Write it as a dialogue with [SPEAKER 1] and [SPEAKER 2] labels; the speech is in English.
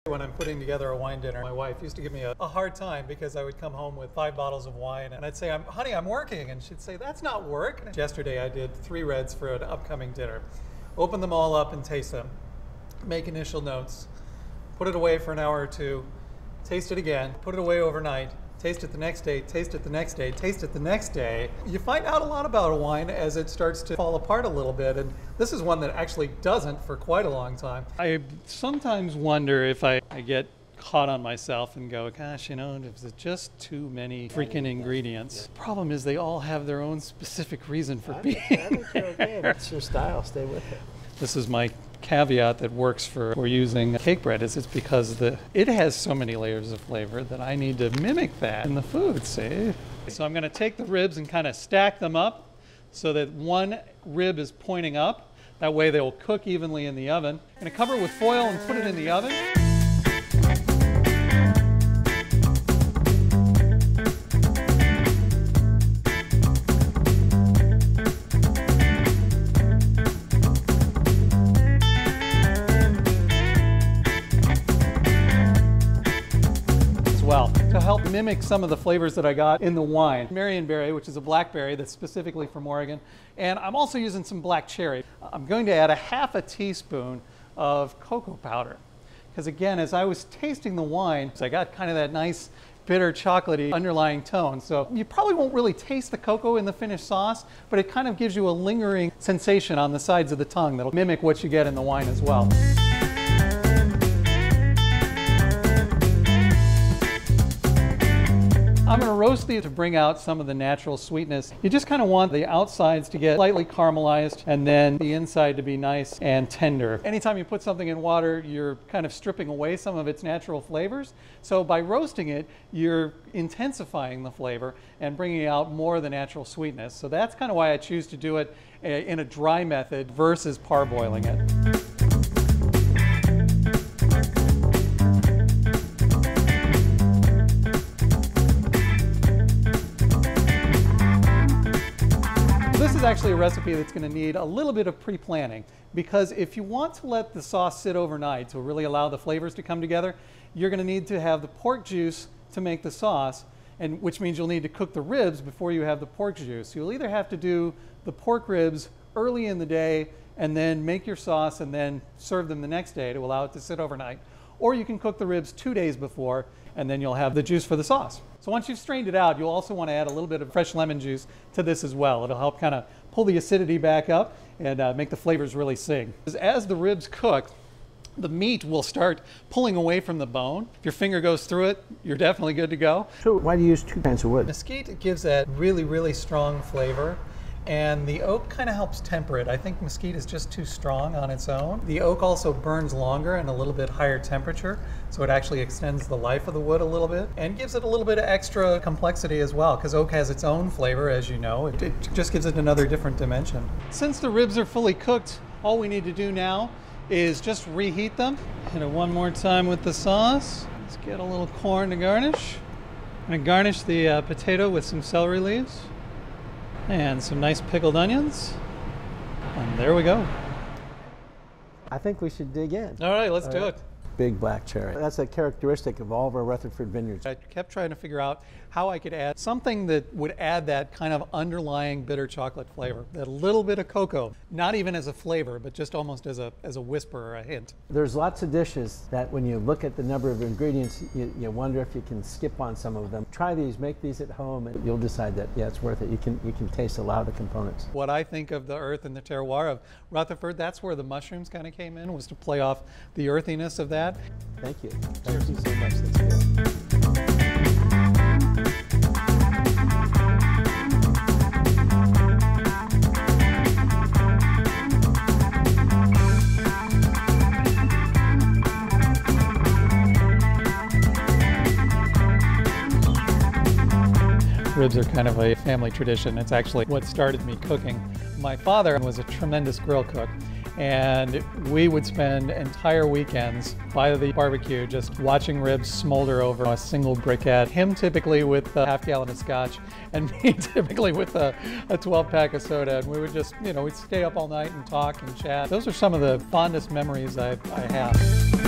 [SPEAKER 1] When I'm putting together a wine dinner, my wife used to give me a hard time because I would come home with 5 bottles of wine and I'd say, honey, I'm working. And she'd say, that's not work. And yesterday I did 3 reds for an upcoming dinner. Open them all up and taste them. Make initial notes. Put it away for an hour or 2. Taste it again. Put it away overnight. Taste it the next day, taste it the next day, taste it the next day. You find out a lot about a wine as it starts to fall apart a little bit, and this is one that actually doesn't for quite a long time. I sometimes wonder if I get caught on myself and go, gosh, you know, there's just too many freaking ingredients. The problem is they all have their own specific reason for being
[SPEAKER 2] I think you're okay. That's your style. Stay with it.
[SPEAKER 1] This is my caveat that works for using Cakebread, is it's because it has so many layers of flavor that I need to mimic that in the food, see? So I'm going to take the ribs and kind of stack them up so that one rib is pointing up. That way they will cook evenly in the oven. I'm going to cover it with foil and put it in the oven. To help mimic some of the flavors that I got in the wine. Marionberry, which is a blackberry that's specifically from Oregon. And I'm also using some black cherry. I'm going to add a half a teaspoon of cocoa powder. Because again, as I was tasting the wine, I got kind of that nice bitter chocolatey underlying tone. So you probably won't really taste the cocoa in the finished sauce, but it kind of gives you a lingering sensation on the sides of the tongue that'll mimic what you get in the wine as well. I'm going to roast these to bring out some of the natural sweetness. You just kind of want the outsides to get slightly caramelized and then the inside to be nice and tender. Anytime you put something in water, you're kind of stripping away some of its natural flavors. So by roasting it, you're intensifying the flavor and bringing out more of the natural sweetness. So that's kind of why I choose to do it in a dry method versus parboiling it. This is actually a recipe that's going to need a little bit of pre-planning, because if you want to let the sauce sit overnight to really allow the flavors to come together, you're going to need to have the pork juice to make the sauce, and which means you'll need to cook the ribs before you have the pork juice. You'll either have to do the pork ribs early in the day and then make your sauce and then serve them the next day to allow it to sit overnight, or you can cook the ribs 2 days before and then you'll have the juice for the sauce. So once you've strained it out, you'll also want to add a little bit of fresh lemon juice to this as well. It'll help kind of pull the acidity back up and make the flavors really sing. As the ribs cook, the meat will start pulling away from the bone. If your finger goes through it, you're definitely good to go.
[SPEAKER 2] So why do you use 2 kinds of wood?
[SPEAKER 1] Mesquite gives that really, really strong flavor, and the oak kind of helps temper it. I think mesquite is just too strong on its own. The oak also burns longer and a little bit higher temperature, so it actually extends the life of the wood a little bit and gives it a little bit of extra complexity as well, because oak has its own flavor, as you know. It just gives it another different dimension. Since the ribs are fully cooked, all we need to do now is just reheat them. Hit it one more time with the sauce. Let's get a little corn to garnish. I'm going to garnish the potato with some celery leaves and some nice pickled onions, and there we go.
[SPEAKER 2] I think we should dig in.
[SPEAKER 1] All right, let's do it.
[SPEAKER 2] Big black cherry. That's a characteristic of all of our Rutherford vineyards.
[SPEAKER 1] I kept trying to figure out how I could add something that would add that kind of underlying bitter chocolate flavor, that little bit of cocoa, not even as a flavor, but just almost as a whisper or a hint.
[SPEAKER 2] There's lots of dishes that when you look at the number of ingredients, you wonder if you can skip on some of them. Try these, make these at home, and you'll decide that, yeah, it's worth it. You can taste a lot of the components. What
[SPEAKER 1] I think of the earth and the terroir of Rutherford, that's where the mushrooms kind of came in, was to play off the earthiness of that.
[SPEAKER 2] Thank you. Thank you so much. That's good.
[SPEAKER 1] Ribs are kind of a family tradition. It's actually what started me cooking. My father was a tremendous grill cook, and we would spend entire weekends by the barbecue just watching ribs smolder over a single briquette. Him typically with a half gallon of scotch, and me typically with a 12-pack of soda. And we would just, we'd stay up all night and talk and chat. Those are some of the fondest memories I have.